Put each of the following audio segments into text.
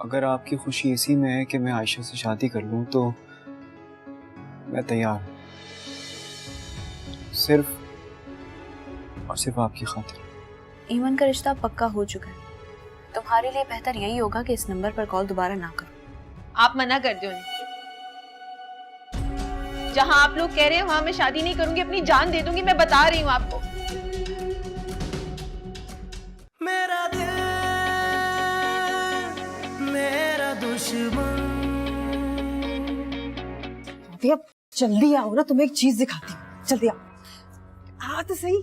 अगर आपकी खुशी इसी में है कि मैं आयशा से शादी कर लूं तो मैं तैयार हूं, सिर्फ और सिर्फ आपकी खातिर। ईमन का रिश्ता पक्का हो चुका है, तुम्हारे लिए बेहतर यही होगा कि इस नंबर पर कॉल दोबारा ना करो। आप मना कर दो उन्हें। जहां आप लोग कह रहे हैं वहां मैं शादी नहीं करूंगी, अपनी जान दे दूंगी, मैं बता रही हूँ आपको। मेरा दिल मेरा दुश्मन। अब जल्दी आओ ना, तुम्हें एक चीज दिखाती हूँ, जल्दी आओ। हाँ तो सही,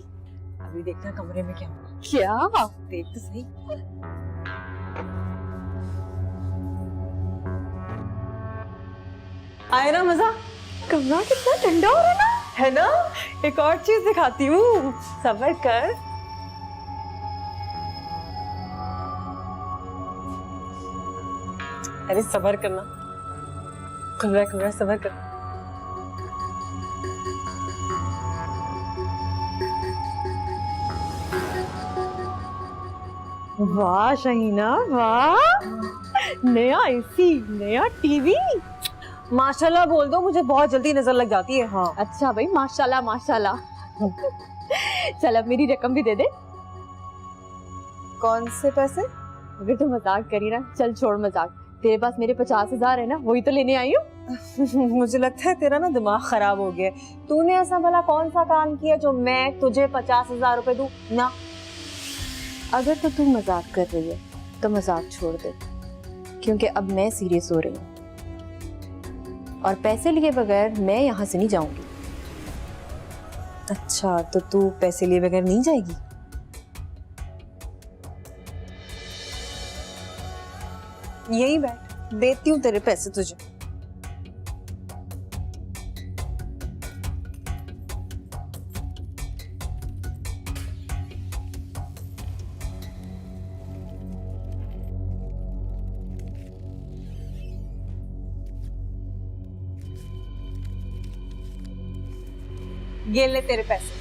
अभी देखना कमरे में क्या हुआ। क्या देख तो सही। आए ना मजा? कमरा कितना ठंडा हो रहा है ना, है ना? एक और चीज दिखाती हूँ, सब्र कर। अरे सब्र करना, खुल रहा है, सब्र कर। वाह शहीना वाह, नया एसी, नया टीवी, माशाल्लाह बोल दो, मुझे बहुत जल्दी नजर लग जाती है। हाँ अच्छा भाई, माशाल्लाह माशाल्लाह। चल अब मेरी रकम भी दे दे। कौन से पैसे? अगर तू मजाक करी ना, चल छोड़ मजाक, तेरे पास मेरे 50,000 है ना, वही तो लेने आई हूँ। मुझे लगता है तेरा ना दिमाग खराब हो गया। तूने ऐसा भला कौन सा काम किया जो मैं तुझे 50,000 रुपए दूं ना? अगर तो तू मजाक कर रही है तो मजाक छोड़ दे, क्योंकि अब मैं सीरियस हो रही हूँ और पैसे लिए बगैर मैं यहाँ से नहीं जाऊंगी। अच्छा तो तू पैसे लिए बगैर नहीं जाएगी? यही बैठ, देती हूँ तेरे पैसे तुझे। ये ले तेरे पैसे,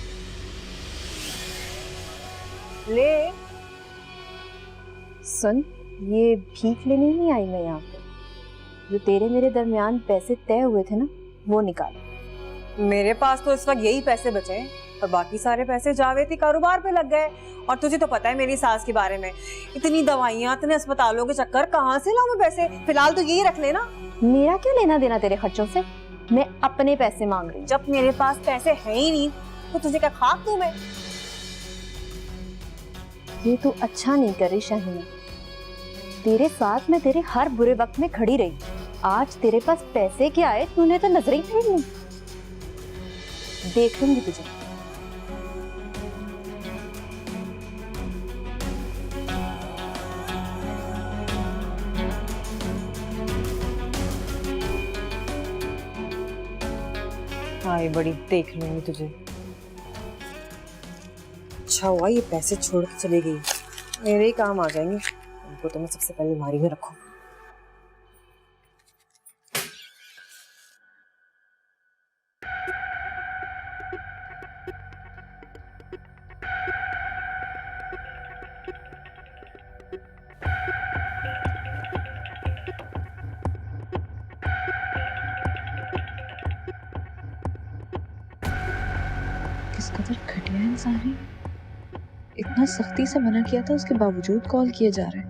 ले। सुन, ये भीख लेने नहीं आई मैं यहाँ पे, जो तेरे मेरे दरमियान पैसे तय हुए थे ना, वो निकाल। मेरे पास तो इस वक्त यही पैसे बचे हैं और बाकी सारे पैसे जावेदी कारोबार पे लग गए। और तुझे तो पता है मेरी सास के बारे में, इतनी दवाइयाँ, इतने अस्पतालों के चक्कर, कहाँ से लाऊं मैं पैसे? फिलहाल तो यही रख लेना। मेरा क्या लेना देना तेरे खर्चों से, मैं अपने पैसे मांग रही हूँ। जब मेरे पास पैसे है ही नहीं तो तुझे क्या खाक दूं मैं? ये तू अच्छा नहीं कर रही शाहीना, तेरे साथ मैं तेरे हर बुरे वक्त में खड़ी रही, आज तेरे पास पैसे क्या आए तूने तो नजर ही फेर ली। देख लूंगी तुझे। हाँ बड़ी देख लूंगी तुझे। अच्छा हुआ ये पैसे छोड़ के चली गई, मेरे ही काम आ जाएंगे। उनको तो मैं सबसे पहले अलमारी में रखूं। किस कदर घटिया इंसान है, इतना सख्ती से मना किया था उसके बावजूद कॉल किए जा रहे हैं।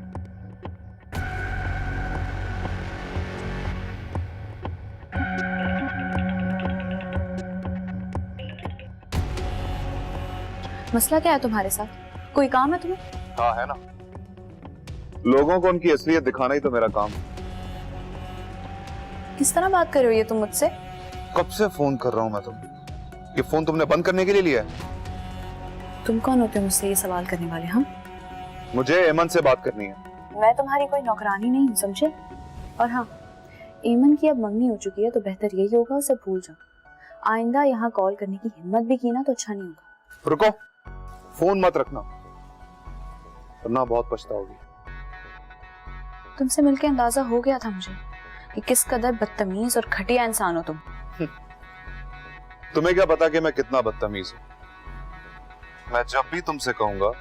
मसला क्या है तुम्हारे साथ? कोई काम है तुम्हें? हाँ है ना, लोगों को उनकी असलियत दिखाना ही तो मेरा काम है। किस तरह बात कर रहे हो ये तुम मुझसे? कब से फोन कर रहा हूँ मैं तुम्हें, ये फोन तुमने बंद करने के लिए लिया है? तुम कौन होते हो मुझसे ये सवाल करने वाले? हम मुझे एमन से बात करनी है। मैं तुम्हारी कोई नौकरानी नहीं हूँ, समझे? और हाँ, एमन की अब मंगनी हो चुकी है तो बेहतर यही होगा उसे भूल जाओ। आइंदा यहाँ कॉल करने की हिम्मत भी की ना तो अच्छा नहीं होगा। रुको, फोन मत रखना वरना बहुत पछताओगी। तुमसे मिलके अंदाजा हो गया था मुझे कि किस कदर बदतमीज और घटिया इंसान हो तुम। तुम्हें क्या पता कि मैं कितना बदतमीज हूँ। मैं जब भी तुमसे कहूंगा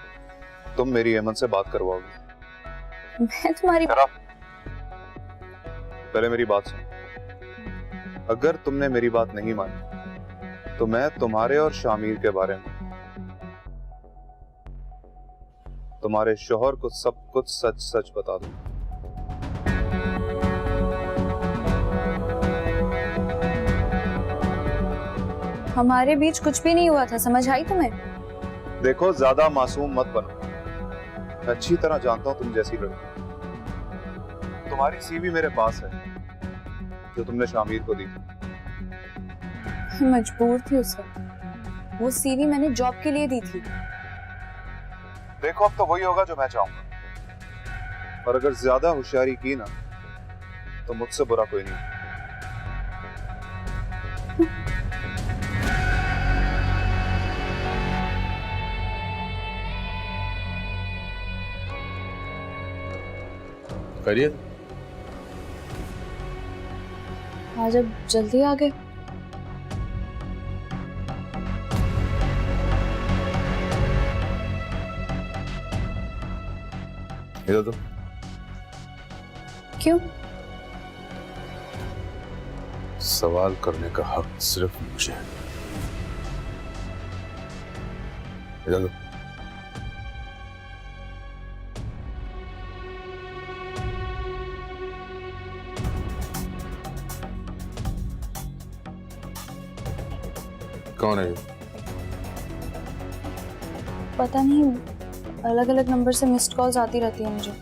तुम मेरी एमन से बात करवाओगी। मैं तुम्हारी पहले मेरी बात सुन। अगर तुमने मेरी बात नहीं मानी तो मैं तुम्हारे और शामिर के बारे में, तुम्हारे शौहर को सब कुछ सच सच बता दूं। हमारे बीच कुछ भी नहीं हुआ था, समझ आई तुम्हें? देखो, ज्यादा मासूम मत बनो। मैं अच्छी तरह जानता हूं तुम जैसी लड़की। तुम्हारी सीवी मेरे पास है जो तुमने शामिर को दी थी। मैं मजबूर थी उस वक्त। वो सीवी मैंने जॉब के लिए दी थी। देखो, अब तो वही होगा जो मैं चाहूंगा, और अगर ज्यादा होशियारी की ना तो मुझसे बुरा कोई नहीं। खैरियत? आज अब जल्दी आ गए। इधर तो। क्यों? सवाल करने का हक सिर्फ मुझे है। इधर तो। कौन है ये? पता नहीं, अलग अलग नंबर से मिस्ड कॉल्स आती रहती है मुझे।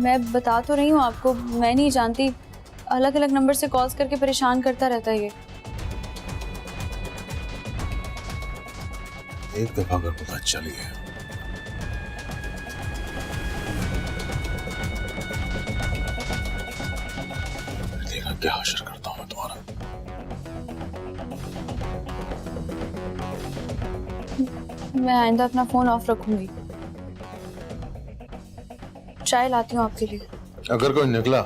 मैं बता तो रही हूँ आपको, मैं नहीं जानती, अलग अलग नंबर से कॉल्स करके परेशान करता रहता है ये। एक दफा अगर पता चल गया देखा क्या हशर करता हूं मैं तुम्हारा। मैं आइंदा अपना फोन ऑफ रखूंगी। चाय लाती हूँ आपके लिए। अगर कोई निकला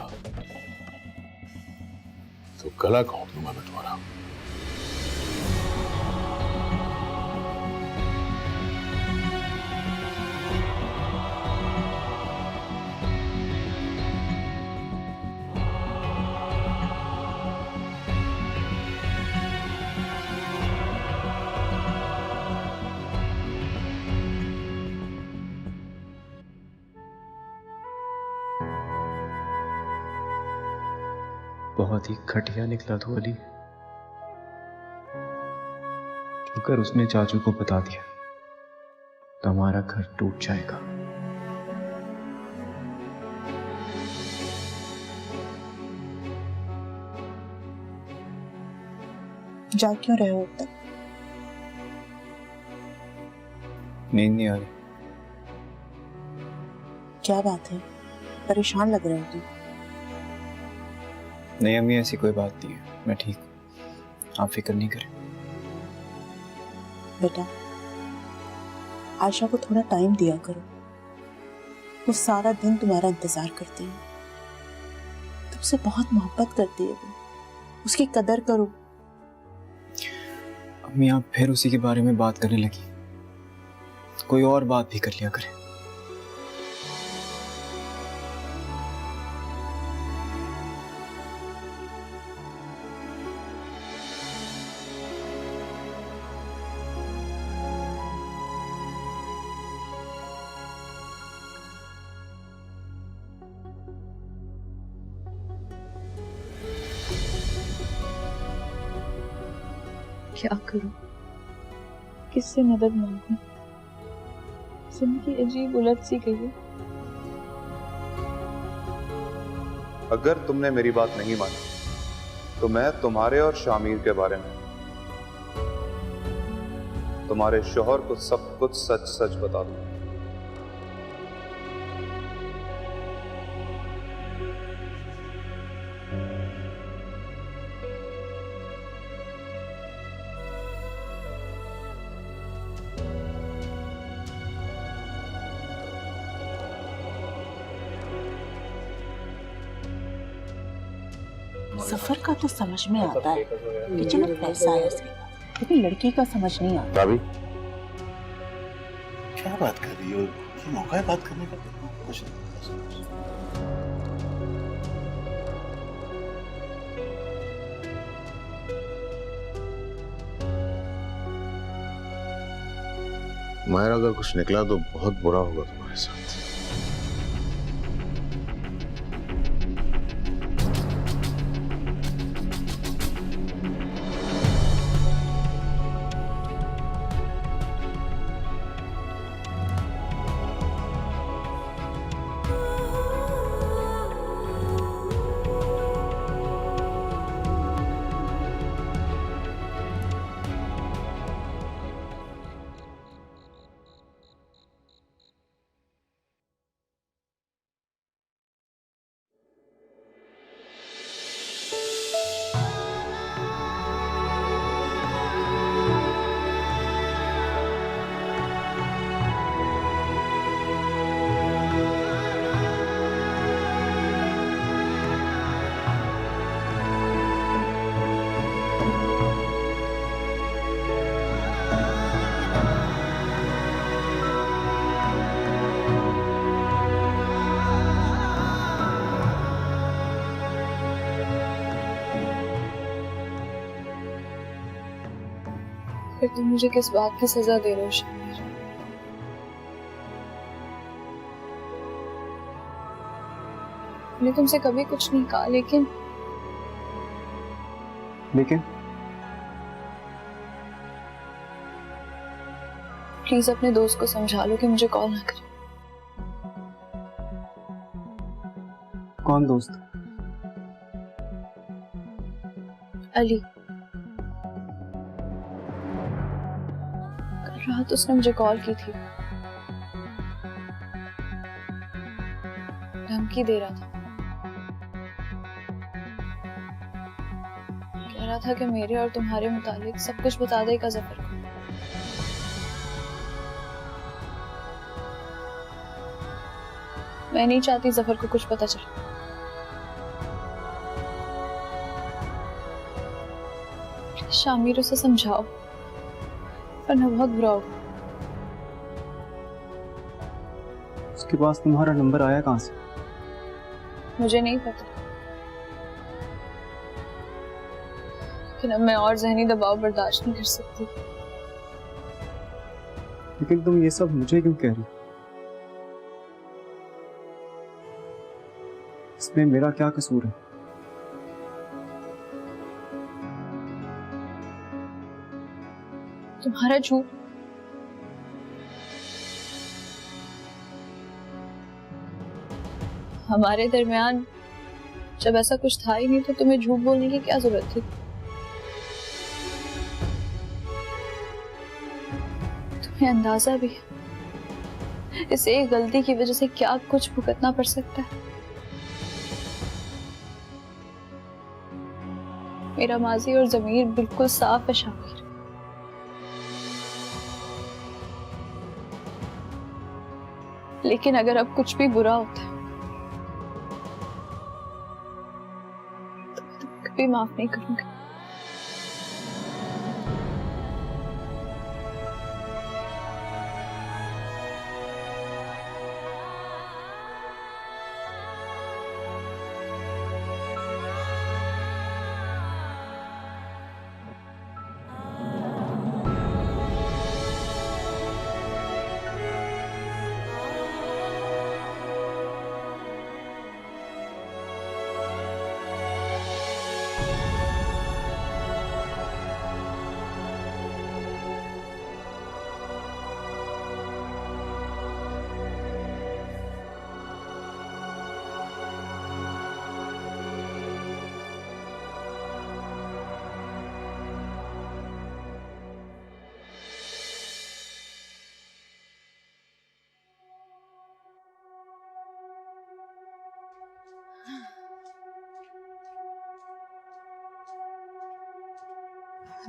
तो गला घोंट दूंगा मैं तुम्हारा। बहुत ही घटिया निकला तू अली। अगर उसने चाचू को बता दिया तो हमारा घर टूट जाएगा। जा क्यों रहे हो अब तक? नींद नहीं आ रही। क्या बात है, परेशान लग रहे हो तुम। नहीं अम्मी, ऐसी कोई बात नहीं है, मैं ठीक हूँ, आप फिक्र नहीं करें। बेटा, आयशा को थोड़ा टाइम दिया करो। वो सारा दिन तुम्हारा इंतजार करती है, तुमसे बहुत मोहब्बत करती है वो, उसकी कदर करो। अम्मी, आप फिर उसी के बारे में बात करने लगी, कोई और बात भी कर लिया करें। क्या करूं, किससे मदद मांगूं? जिंदगी अजीब उलट सी गई है। अगर तुमने मेरी बात नहीं मानी तो मैं तुम्हारे और शामिर के बारे में, तुम्हारे शौहर को सब कुछ सच सच बता दूं। सफर का तो समझ में आता है कि चलो पैसा है इसके पास, लेकिन लड़की का समझ नहीं आता। भाभी क्या बात कर रही हो? ये मौका है बात करने का। कुछ नहीं। मायरा, अगर कुछ निकला तो बहुत बुरा होगा तुम्हारे साथ। फिर तुम मुझे किस बात की सजा दे रहे हो शमीर? मैंने तुमसे कभी कुछ नहीं कहा, लेकिन प्लीज अपने दोस्त को समझा लो कि मुझे कॉल ना करे। कौन दोस्त? अली। कल रात उसने मुझे कॉल की थी, धमकी दे रहा था। कह रहा था कि मेरे और तुम्हारे मुतालिक सब कुछ बता देगा जफर को। मैं नहीं चाहती जफर को कुछ पता चले। शामिर उसे समझाओ, वरना बहुत बुरा होगा। उसके पास तुम्हारा नंबर आया कहाँ से? मुझे नहीं पता, लेकिन अब मैं और जहनी दबाव बर्दाश्त नहीं कर सकती। लेकिन तुम ये सब मुझे क्यों कह रही हो? इसमें मेरा क्या कसूर है? तुम्हारा झूठ। हमारे दरमियान जब ऐसा कुछ था ही नहीं तो तुम्हें झूठ बोलने की क्या जरूरत थी? तुम्हें अंदाजा भी है इस एक गलती की वजह से क्या कुछ भुगतना पड़ सकता है। मेरा माजी और ज़मीर बिल्कुल साफ है शामिर। लेकिन अगर अब कुछ भी बुरा होता है तो मैं तुम्हें कभी माफ नहीं करूंगी।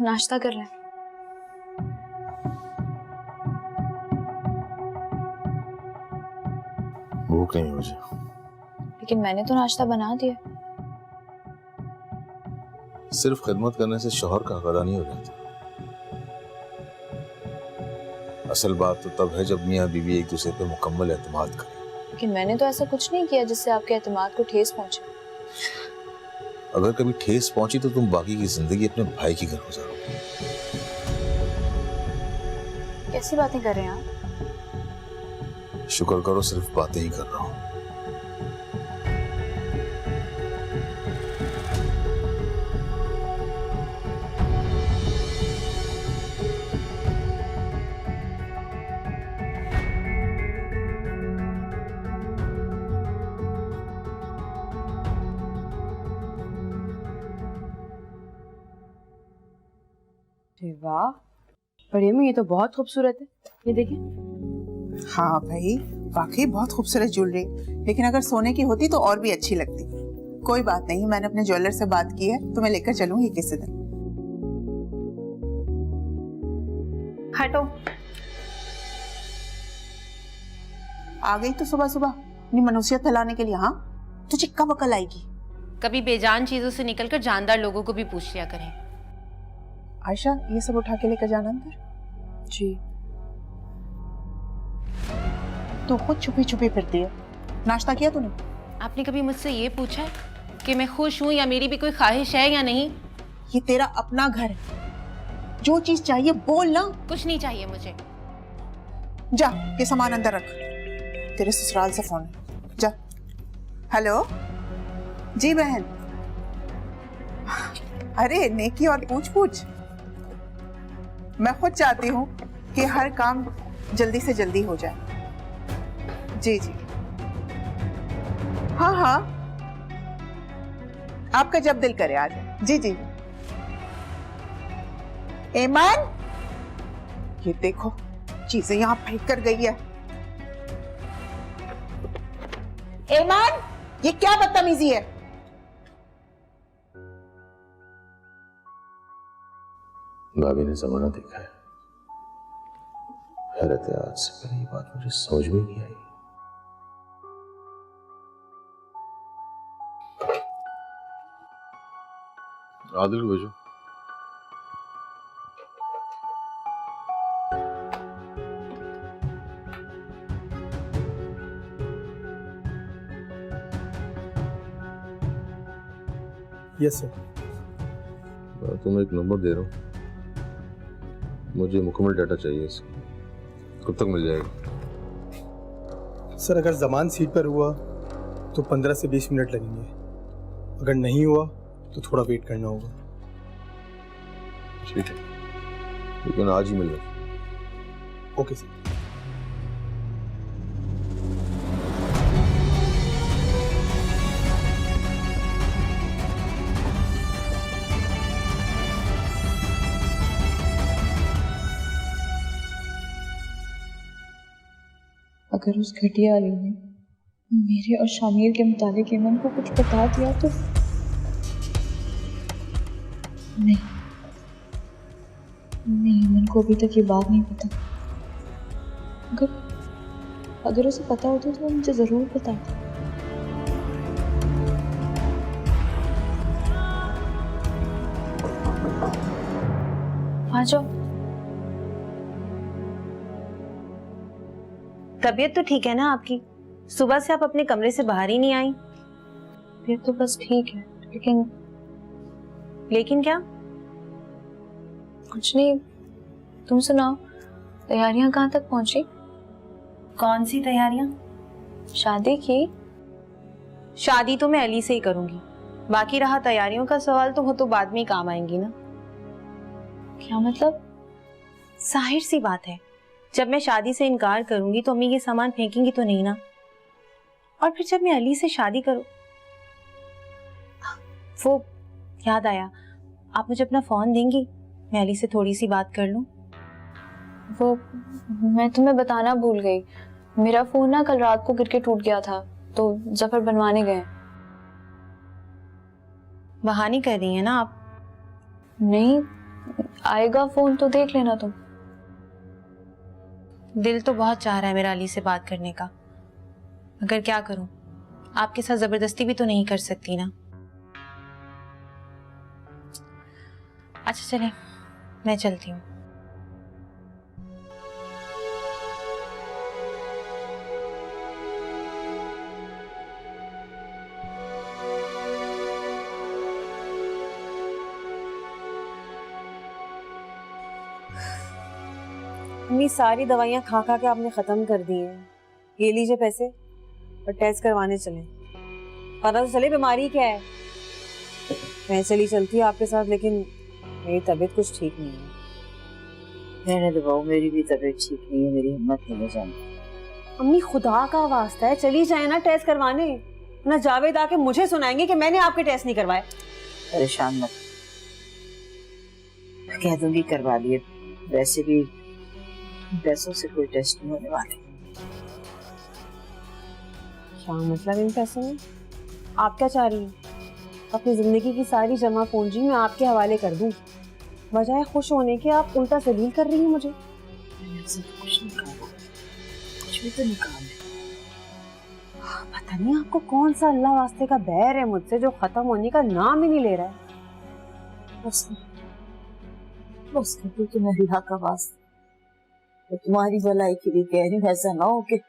नाश्ता कर लें। भूख नहीं मुझे। लेकिन मैंने तो नाश्ता बना दिया। सिर्फ खिदमत करने से शौहर का हक अदा नहीं हो जाता। असल बात तो तब है जब मियाँ बीवी एक दूसरे पे मुकम्मल एतमाद करें। लेकिन मैंने तो ऐसा कुछ नहीं किया जिससे आपके एतमाद को ठेस पहुंचे। अगर कभी ठेस पहुंची तो तुम बाकी की जिंदगी अपने भाई की घर गुजारोगे। कैसी बातें कर रहे हैं आप? शुक्र करो सिर्फ बातें ही कर रहा हूं। वाह, बढ़िया में ये तो बहुत खूबसूरत है। ये देखिए। हाँ भाई, वाकई बहुत खूबसूरत ज्वेलरी, लेकिन अगर सोने की होती तो और भी अच्छी लगती। कोई बात नहीं, मैंने अपने ज्वेलर से बात की है, तो मैं लेकर चलूंगी किसी दिन। हटो। आ गई तो सुबह सुबह अपनी मनुष्यत फैलाने के लिए। हाँ, तुझे कब अकल आएगी? कभी बेजान चीजों से निकलकर जानदार लोगों को भी पूछ लिया करें। आयशा, ये सब उठा के लेकर जाना अंदर। जी। तू खुद छुपी छुपी फिरती है। नाश्ता किया तूने? आपने कभी मुझसे ये पूछा है कि मैं खुश हूं या मेरी भी कोई ख्वाहिश है या नहीं? ये तेरा अपना घर है, जो चीज चाहिए बोल ना। कुछ नहीं चाहिए मुझे। जा, ये सामान अंदर रख। तेरे ससुराल से फोन है, जा। हेलो जी बहन। अरे नेकी और पूछ पूछ। मैं खुद चाहती हूँ कि हर काम जल्दी से जल्दी हो जाए। जी जी, हाँ हाँ, आपका जब दिल करे आ जाए। जी जी। ऐमान, ये देखो चीजें यहाँ फेंक कर गई है। ऐमान, ये क्या बदतमीजी है? भाभी ने जमाना देखा है। हैरत है, आज से पहले ये बात मुझे समझ में नहीं आई। आदिल को भेजो। Yes sir. तुम्हें एक नंबर दे रहा हूँ, मुझे मुकम्मल डाटा चाहिए इसका। कब तक मिल जाएगा? सर, अगर जमान सीट पर हुआ तो 15 से 20 मिनट लगेंगे, अगर नहीं हुआ तो थोड़ा वेट करना होगा। ठीक है, लेकिन आज ही मिल जाए। Okay sir. अगर उस घटिया अली ने मेरे और शामिर के मुतालिक ईमन को कुछ बता दिया तो नहीं, ईमन को अभी तक ये बात नहीं पता। अगर उसे पता होता तो वो मुझे जरूर बताता। आ जाओ। तबीयत तो ठीक है ना आपकी? सुबह से आप अपने कमरे से बाहर ही नहीं आई। ये तो बस ठीक है, लेकिन क्या? कुछ नहीं, तुम सुनाओ, तैयारियां कहाँ तक पहुंची? कौन सी तैयारियां? शादी की। शादी तो मैं अली से ही करूंगी, बाकी रहा तैयारियों का सवाल तो वो तो बाद में ही काम आएंगी ना। क्या मतलब? जाहिर सी बात है, जब मैं शादी से इनकार करूंगी तो अम्मी ये सामान फेंकेंगी तो नहीं ना। और फिर जब मैं अली से शादी करूं, वो याद आया, आप मुझे अपना फोन देंगी? मैं अली से थोड़ी सी बात कर लूं। वो मैं तुम्हें बताना भूल गई, मेरा फोन ना कल रात को गिर के टूट गया था, तो जफर बनवाने गए। बहाने कर रही हैं ना आप? नहीं, आएगा फोन तो देख लेना तुम। दिल तो बहुत चाह रहा है मेरा अली से बात करने का, मगर क्या करूं, आपके साथ जबरदस्ती भी तो नहीं कर सकती ना। अच्छा चले, मैं चलती हूँ। अम्मी सारी दवाइयाँ खा खा के आपने खत्म कर दी हैं। ये लीजिए पैसे और टेस्ट करवाने चले। पता तो चले बीमारी क्या है। मैं चली चलती आपके साथ, लेकिन मेरी तबीयत कुछ ठीक नहीं है। रहने दो बहू, मेरी भी तबीयत ठीक नहीं है, मेरी हिम्मत नहीं है जाने। अम्मी खुदा का वास्ता है चली जाए ना टेस्ट करवाने, ना जावेद आके मुझे सुनाएंगे कि मैंने आपके टेस्ट नहीं करवाए। परेशान मत, मैं कह दूंगी करवा लिए। वैसे भी पैसों से कोई टेस्ट नहीं होने वाले। क्या मतलब इन पैसों में? आप क्या चाह रही हैं? अपनी जिंदगी की सारी जमा पूंजी मैं आपके हवाले कर दूं, बजाय खुश होने के आप उल्टा जलील कर रही हैं मुझे। कुछ नहीं कहा, कुछ भी तो नहीं कहा। पता नहीं आपको कौन सा अल्लाह वास्ते का बैर है मुझसे, जो खत्म होने का नाम ही नहीं ले रहा है। बस कहती तुम्हें अल्लाह का वास्ता, तो तुम्हारी भलाई के लिए कह रही हूँ। ऐसा ना हो कि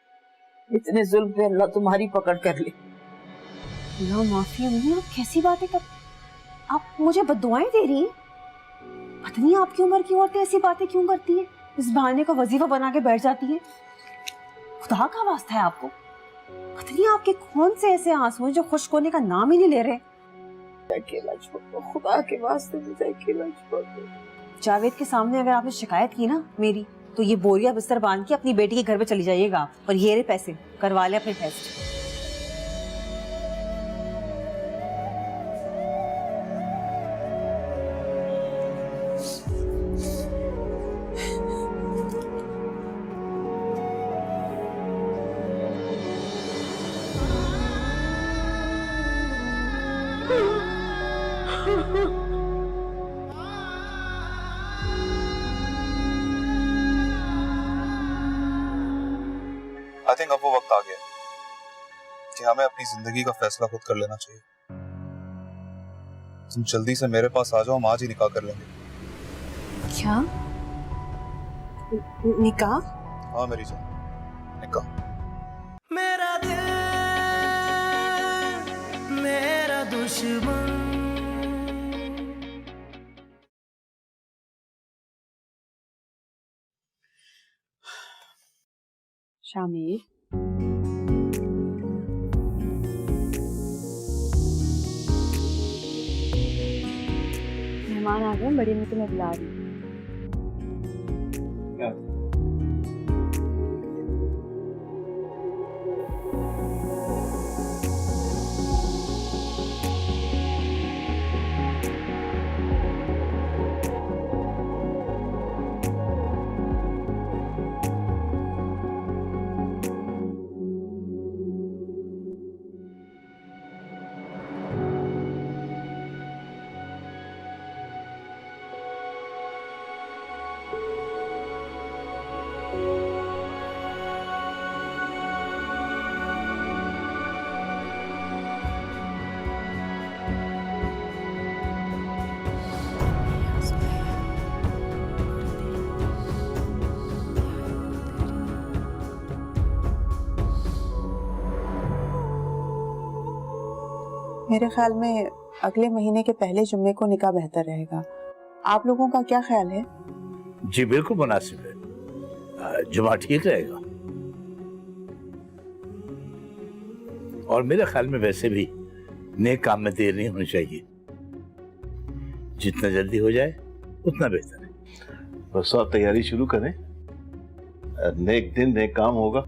इतने जुल्म पे अल्लाह तुम्हारी पकड़ कर ले। ना माफी अम्मी, आप कैसी बातें कर, आप मुझे बद्दुआएं दे रही हैं। पता नहीं आपकी उम्र की औरतें ऐसी बातें क्यों करती हैं, इस बहाने को वजीफा बना के बैठ जाती हैं। खुदा का वास्ता है आपको, पता नहीं आपके कौन से ऐसे आंसू हैं जो खुश्क होने का नाम ही नहीं ले रहे। अकेला छोड़ दो, खुदा के वास्ते मुझे अकेला छोड़ दो। जावेद के सामने अगर आपने शिकायत की ना मेरी, तो ये बोरिया बिस्तर बांध के अपनी बेटी के घर पे चली जाइएगा और ये रहे पैसे, करवा ले अपने टेस्ट। आई थिंक अब वो वक्त आ गया कि हमें अपनी जिंदगी का फैसला खुद कर लेना चाहिए। तुम जल्दी से मेरे पास आ जाओ, हम आज ही निकाह कर लेंगे। क्या निकाह? हाँ मेरी जान, निकाह। मेरा दिल मेरा दुश्मन। शामिर, मेहमान आ गए, बड़ी मैं तुम्हें बुला रही हूँ। मेरे ख्याल में अगले महीने के पहले जुम्मे को निकाह बेहतर रहेगा। आप लोगों का क्या ख्याल है? जी बिल्कुल मुनासिब है, जुमा ठीक रहेगा। और मेरे ख्याल में वैसे भी नेक काम में देर नहीं होनी चाहिए, जितना जल्दी हो जाए उतना बेहतर है। बस आप तैयारी शुरू करें, नेक दिन नेक काम होगा।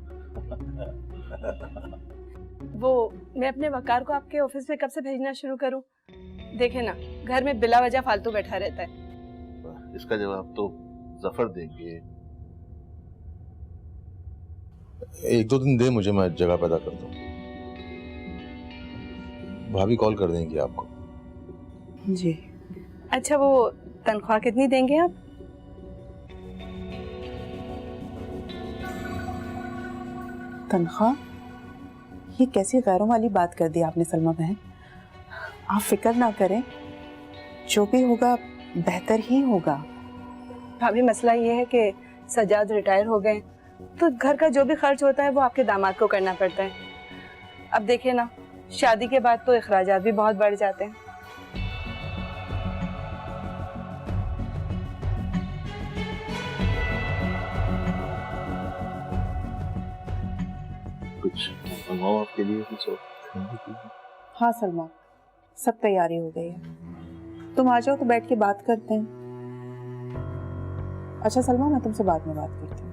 वो मैं अपने वकार को आपके ऑफिस में कब से भेजना शुरू करूं? देखे ना, घर में बिला वजह फालतू बैठा रहता है। इसका जवाब तो जफर देंगे। एक दो दिन दे मुझे, मैं जगह पैदा करता हूँ। भाभी कॉल कर देंगी आपको। जी। अच्छा, वो तनख्वाह कितनी देंगे आप? तनख्वाह? ये कैसी गैरों वाली बात कर दी आपने सलमा बहन। आप फिक्र ना करें, जो भी होगा बेहतर ही होगा। भाभी मसला ये है कि सजाद रिटायर हो गए, तो घर का जो भी खर्च होता है वो आपके दामाद को करना पड़ता है। अब देखिए ना, शादी के बाद तो अखराजात भी बहुत बढ़ जाते हैं। कुछ मंगवाओ आपके लिए, कुछ हाँ सलमा, सब तैयारी हो गई है, तुम आ जाओ तो बैठ के बात करते हैं। अच्छा सलमा, मैं तुमसे बाद में बात करती हूँ।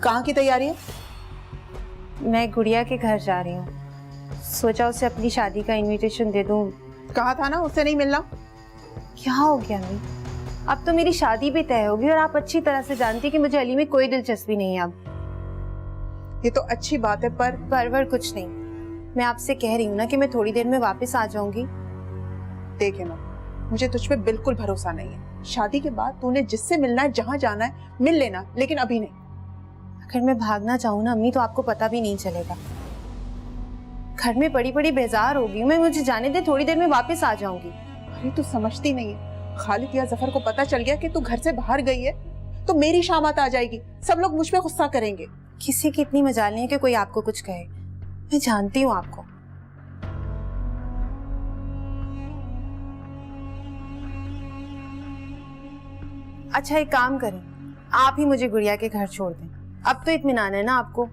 कहाँ की तैयारी है? मैं गुड़िया के घर जा रही हूँ, सोचा उसे अपनी शादी का इनविटेशन दे दूँ। कहा था ना उससे नहीं मिलना। क्या हो गया अम्मी, अब तो मेरी शादी भी तय होगी और आप अच्छी तरह से जानती कि मुझे अली में कोई दिलचस्पी नहीं है अब। ये तो अच्छी बात है, पर कुछ नहीं, मैं आपसे कह रही हूँ ना कि मैं थोड़ी देर में वापस आ जाऊंगी। देखे ना, मुझे तुझ पे बिल्कुल भरोसा नहीं है। शादी के बाद तूने जिससे मिलना है, जहाँ जाना है मिल लेना, लेकिन अभी नहीं। अगर मैं भागना चाहूँ ना अम्मी तो आपको पता भी नहीं चलेगा। घर में बड़ी बड़ी बेजार होगी मैं, मुझे जाने दे, थोड़ी देर में वापस आ जाऊंगी। अरे तू समझती नहीं है, खालिद या जफर को पता चल गया कि तू घर से बाहर गई है तो मेरी शामत आ जाएगी, सब लोग मुझ पे गुस्सा करेंगे। किसी की इतनी मजाल नहीं है कि कोई आपको कुछ कहे, मैं जानती हूँ आपको। अच्छा एक काम करें, आप ही मुझे गुड़िया के घर छोड़ दें, अब तो इत्मीनान है ना आपको।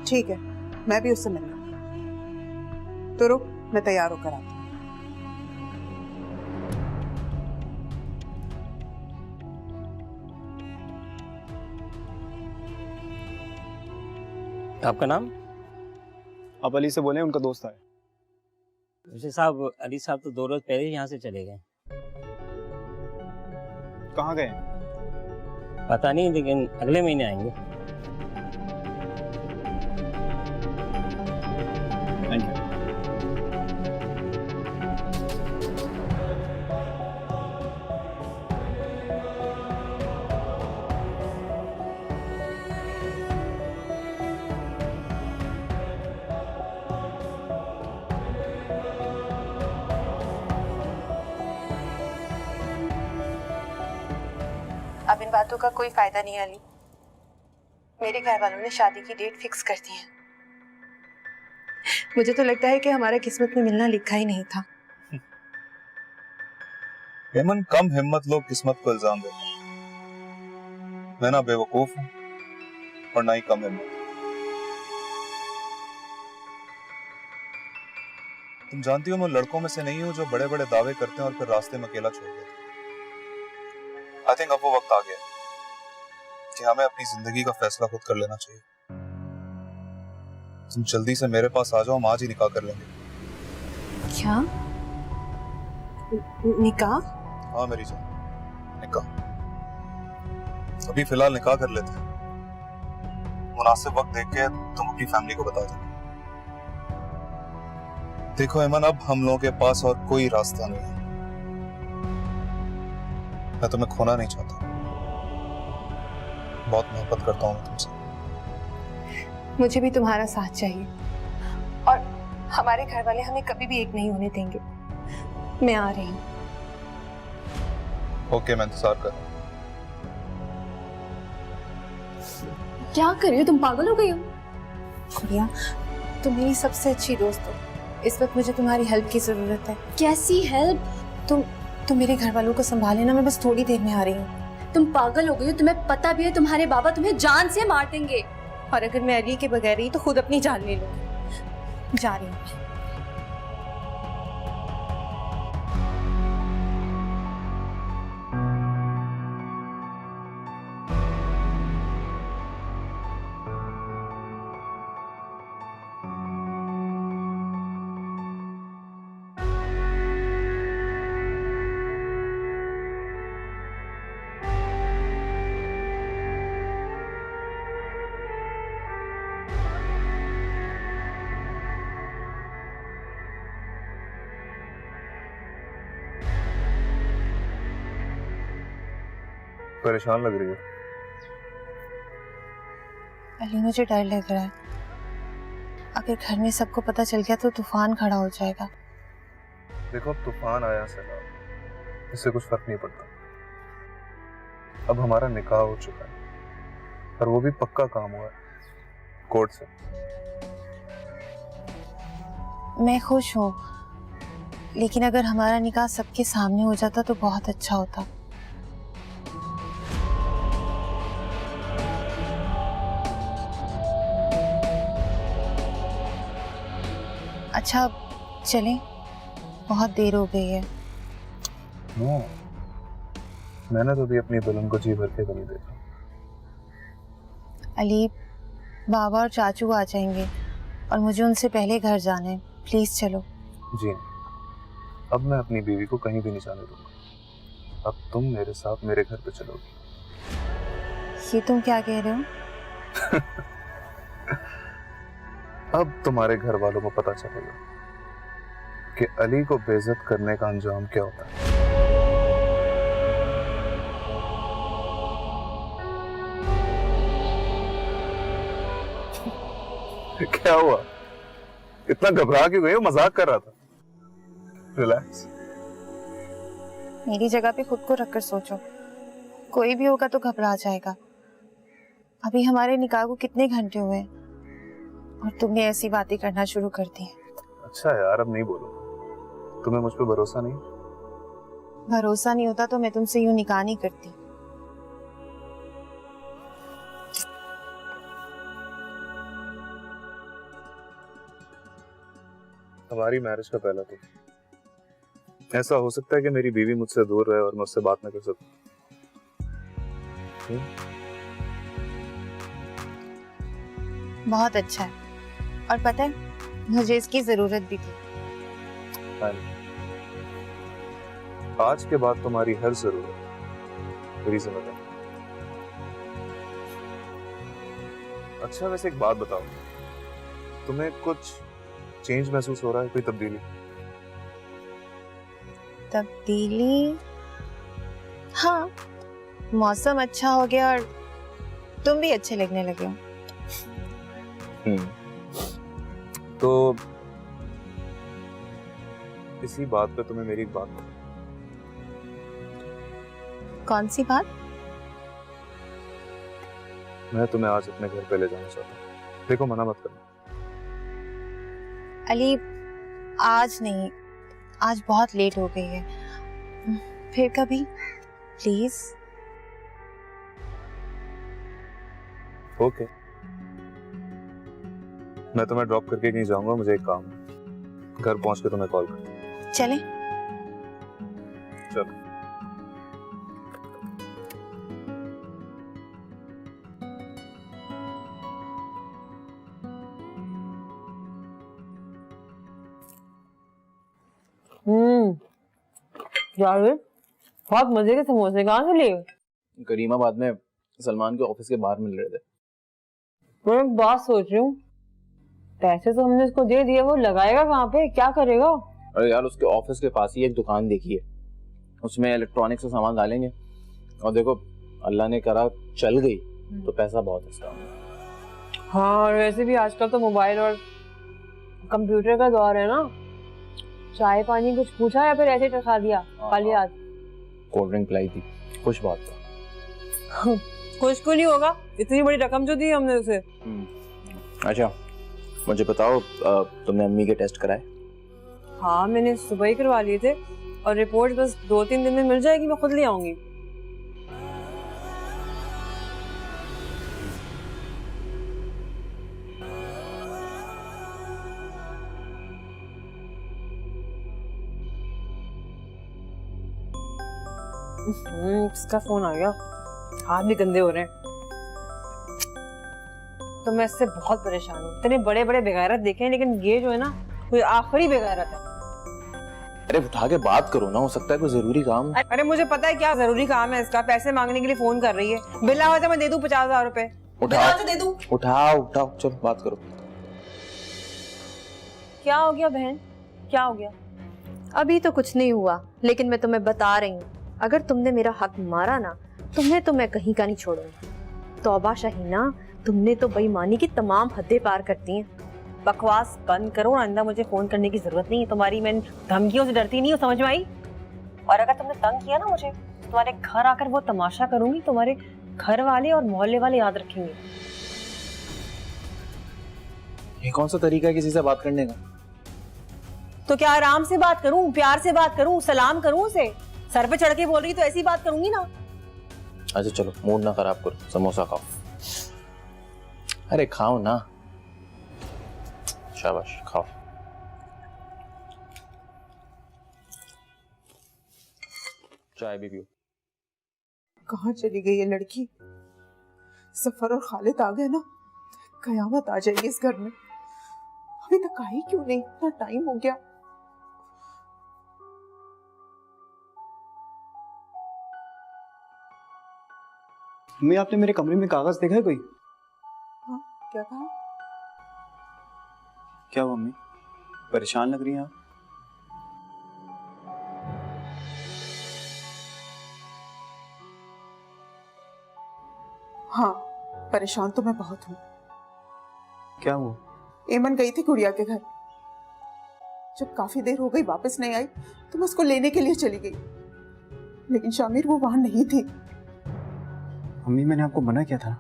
ठीक है, मैं भी उससे मिलूंगी, तो रुक, मैं तैयार होकर आती हूँ। आपका नाम? आप अली से बोले, उनका दोस्त है। वैसे साहब, अली साहब तो 2 रोज पहले ही यहाँ से चले गए। कहाँ गए? पता नहीं, लेकिन अगले महीने आएंगे। Thank you. अब इन बातों का कोई फायदा नहीं अली, मेरे घर वालों ने शादी की डेट फिक्स कर दी है। मुझे तो लगता है कि हमारा किस्मत में मिलना लिखा ही नहीं था। हेमन, कम हिम्मत लोग किस्मत को इल्जाम देते हैं। मैं ना बेवकूफ हूँ और ना ही कम हिम्मत। तुम जानती हो, मैं लड़कों में से नहीं हूँ जो बड़े बड़े दावे करते हैं और फिर रास्ते में अकेला छोड़ देते हैं। आई थिंक अब वो वक्त आ गया कि हमें अपनी जिंदगी का फैसला खुद कर लेना चाहिए। तुम जल्दी से मेरे पास आ जाओ, हम आज ही निकाह कर लेंगे। क्या? निकाह? हाँ मेरी जान, निकाह। अभी फिलहाल निकाह कर लेते हैं, मुनासिब वक्त देख के तुम अपनी फैमिली को बता दो। देखो हेमन, अब हम लोगों के पास और कोई रास्ता नहीं है। मैं तुम्हें खोना नहीं चाहता, बहुत मोहब्बत करता हूँ तुमसे। मुझे भी तुम्हारा साथ चाहिए और हमारे घर वाले हमें कभी भी एक नहीं होने देंगे। मैं आ रही हूँ। ओके, मैं इंतजार कर रहा हूँ। क्या कर रही हो तुम? पागल हो गई हो? गुड़िया, तुम मेरी सबसे अच्छी दोस्त हो, इस वक्त मुझे तुम्हारी हेल्प की जरूरत है। कैसी हेल्प? तुम मेरे घर वालों को संभाले ना, मैं बस थोड़ी देर में आ रही हूँ। तुम पागल हो गई हो? तुम्हें पता भी है तुम्हारे बाबा तुम्हें जान से मार देंगे। और अगर मैं अली के बगैर रही तो खुद अपनी जान ले लूंगी। जा रही हूँ। परेशान लग रही हो। अली, मुझे डर लग रहा है। अगर घर में सबको पता चल गया तो तूफान खड़ा हो जाएगा। देखो अब तूफान आया सैलाब, इससे कुछ फर्क नहीं पड़ता। अब हमारा निकाह हो चुका है और वो भी पक्का काम हुआ है कोर्ट से। मैं खुश हूँ, लेकिन अगर हमारा निकाह सबके सामने हो जाता तो बहुत अच्छा होता। अच्छा चलें, बहुत देर हो गई है। नो, मैंने तो भी अपनी दुल्हन को जी भर के नहीं देखा। अली, बाबा और चाचू आ जाएंगे और मुझे उनसे पहले घर जाना है। प्लीज चलो। जी अब मैं अपनी बीवी को कहीं भी नहीं जाने दूंगा। अब तुम मेरे साथ मेरे घर पे चलोगी। ये तुम क्या कह रहे हो? अब तुम्हारे घर वालों को पता चलेगा कि अली को बेइज्जत करने का अंजाम क्या होता है। क्या हुआ? इतना घबरा क्यों गए हो? मजाक कर रहा था। रिलैक्स। मेरी जगह पे खुद को रखकर सोचो, कोई भी होगा तो घबरा जाएगा। अभी हमारे निकाह को कितने घंटे हुए और तुमने ऐसी बातें करना शुरू कर दी। अच्छा यार, अब नहीं बोलूंगा। तुम्हें मुझ पे भरोसा नहीं? भरोसा नहीं होता तो मैं तुमसे यूं निकाह नहीं करती। हमारी मैरिज का पहला तो ऐसा हो सकता है कि मेरी बीवी मुझसे दूर रहे और मैं उससे बात न कर सकूं। बहुत अच्छा है, और पता है मुझे इसकी जरूरत भी थी। आज के बाद तुम्हारी हर जरूरत मेरी जिम्मेदारी। अच्छा वैसे एक बात बताओ, तुम्हें कुछ चेंज महसूस हो रहा है? कोई तब्दीली? तब्दीली? हाँ, मौसम अच्छा हो गया और तुम भी अच्छे लगने लगे हो। तो इसी बात पे तुम्हें मेरी एक बात बताऊं। कौन सी बात? मैं तुम्हें आज अपने घर पे ले जाना चाहता हूँ। देखो मना मत करना। अली, आज नहीं, आज बहुत लेट हो गई है, फिर कभी प्लीज। ओके, मैं तुम्हें ड्रॉप करके कहीं जाऊंगा, मुझे एक काम है। घर पहुंच के तुम्हें कॉल कर। चले? चलो। यार बहुत मजे के समोसे कहाँ से लिए? करीमाबाद में सलमान के ऑफिस के बाहर मिल रहे थे। मैं एक बात सोच रही हूँ, पैसे तो हमने उसको दे दिए, वो लगाएगा कहाँ पे, क्या करेगा? अरे यार उसके ऑफिस के पास ही एक दुकान देखी है, उसमें इलेक्ट्रॉनिक्स का सामान डालेंगे और देखो अल्लाह ने करा चल गई तो पैसा बहुत इसका। हाँ, और वैसे भी आजकल तो मोबाइल और कंप्यूटर का दौर है ना। चाय पानी कुछ पूछा या फिर ऐसे टखा दिया खाली हाथ? कोल्ड ड्रिंक पिलाई थी, खुश बात था। खुश को नहीं होगा, इतनी बड़ी रकम जो दी हमने उसे। अच्छा मुझे बताओ, तुमने अम्मी के टेस्ट कराए? हाँ मैंने सुबह ही करवा लिए थे और रिपोर्ट बस 2-3 दिन में मिल जाएगी, मैं खुद ले आऊंगी। इसका फोन आ गया, हाथ भी गंदे हो रहे हैं। तो मैं इससे बहुत परेशान हूँ। इतने बड़े बड़े बेगैरत देखे हैं, लेकिन ये जो है ना कोई आखिरी बेगैरत है। अरे उठा के बात करो ना, हो सकता है कोई जरूरी काम। अरे मुझे पता है क्या जरूरी काम है इसका, पैसे मांगने के लिए फोन कर रही है। बिल आवाज मैं दे दूं 50,000 रुपए? उठाओ दे दूं? उठाओ चलो बात करो। क्या हो गया बहन, क्या हो गया? अभी तो कुछ नहीं हुआ, लेकिन मैं तुम्हें बता रही हूँ, अगर तुमने मेरा हक मारा ना, तुम्हें तो मैं कहीं का नहीं छोड़ूंगी। तौबा शहीना, तुमने तो बेईमानी की तमाम हदें पार करती हैं। बकवास बंद करो और आइंदा मुझे फोन करने की जरूरत नहीं है तुम्हारी। मैं धमकियों से डरती नहीं हूँ, समझ में आई? और अगर तुमने तंग किया ना मुझे, तुम्हारे घर आकर वो तमाशा करूंगी, तुम्हारे घर वाले और मोहल्ले वाले याद रखेंगे। ये कौन सा तरीका है किसी से बात करने का? तो क्या आराम से बात करूं, प्यार से बात करूं, सलाम करूं उसे? सर पे चढ़ के बोल रही तो ऐसी बात करूंगी ना। अच्छा चलो, मूड ना खराब करो, समोसा खाओ। अरे खाओ ना, शाबाश खाओ। चाय भी पियो। कहाँ चली गई ये लड़की? सफर और खालिद आ गए ना, कयामत आ जाएगी इस घर में। अभी तक आई क्यों नहीं? इतना टाइम हो गया। मम्मी, आपने मेरे कमरे में कागज देखा है कोई? हाँ, क्या कहा? क्या हुआ मम्मी, परेशान लग रही हैं आप? हाँ, परेशान तो मैं बहुत हूँ। क्या हुआ? एमन गई थी गुड़िया के घर। जब काफी देर हो गई वापस नहीं आई तो मैं उसको लेने के लिए चली गई, लेकिन शामिर वो वहां नहीं थी। मम्मी, मैंने आपको मना किया था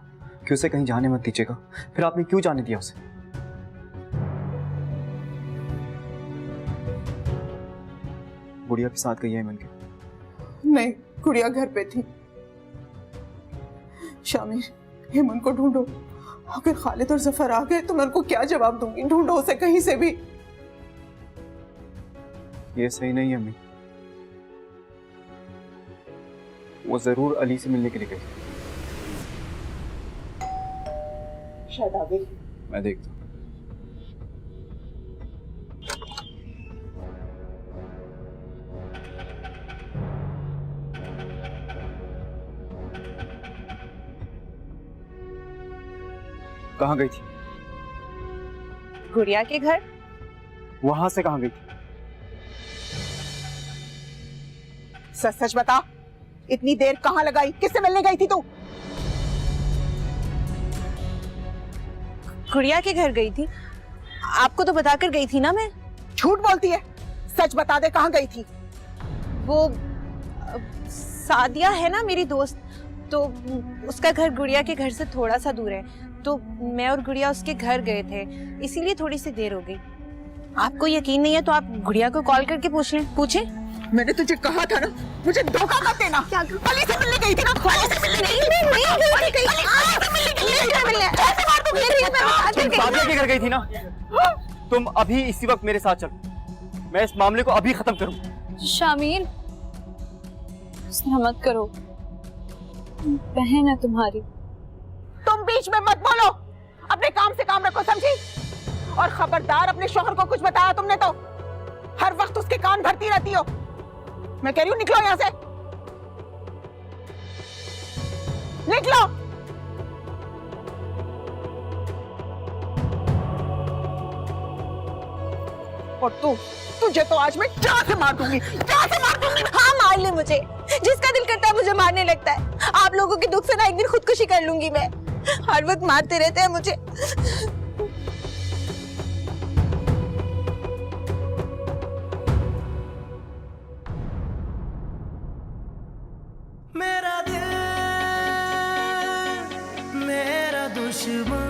कि उसे कहीं जाने मत दीजिएगा, फिर आपने क्यों जाने दिया उसे? गुड़िया के साथ गई है एमन के? नहीं, गुड़िया घर पे थी। शामिर, हेमन को ढूंढो। अगर खालिद और जफर आ गए तो मैं उनको क्या जवाब दूंगी? ढूंढो उसे कहीं से भी। ये सही नहीं है अम्मी, वो जरूर अली से मिलने के लिए गई। शायद आ गई। मैं देखता हूँ। कहाँ गई थी? गुड़िया के घर। वहां से कहाँ गई थी? सच सच बता, इतनी देर कहाँ लगाई? किससे मिलने गई थी तू? गुड़िया के घर गई थी, आपको तो बताकर गई थी ना मैं। झूठ बोलती है, सच बता दे कहाँ गई थी? वो सादिया है ना मेरी दोस्त, तो उसका घर गुड़िया के घर से थोड़ा सा दूर है, तो मैं और गुड़िया उसके घर गए थे, इसीलिए थोड़ी सी देर हो गई। आपको यकीन नहीं है तो आप गुड़िया को कॉल करके पूछ लें। पूछे? मैंने तुझे कहा था ना, मुझे धोखा मत देना। क्या अली से मिलने गई थी ना? अली से मिलने गई तुम सादिया के घर गई थी ना? तुम अभी इसी वक्त मेरे साथ चलो, मैं इस मामले को अभी खत्म करूं। शामिर, गुस्सा मत करो, बहन है तुम्हारी। तुम बीच में मत बोलो, अपने काम से काम रखो, समझी? और खबरदार, अपने शोहर को कुछ बताया तुमने तो हर वक्त उसके कान भरती रहती हो। मैं कह रही हूँ निकलो यहाँ से, निकलो। और तुझे तो आज मैं जान से मार दूंगी, जान से मार दूंगी। हाँ मार ले मुझे, जिसका दिल करता है मुझे मारने लगता है। आप लोगों के दुख से ना एक दिन खुदकुशी कर लूंगी मैं। हर वक्त मारते रहते हैं मुझे। मेरा दिल मेरा दुश्मन।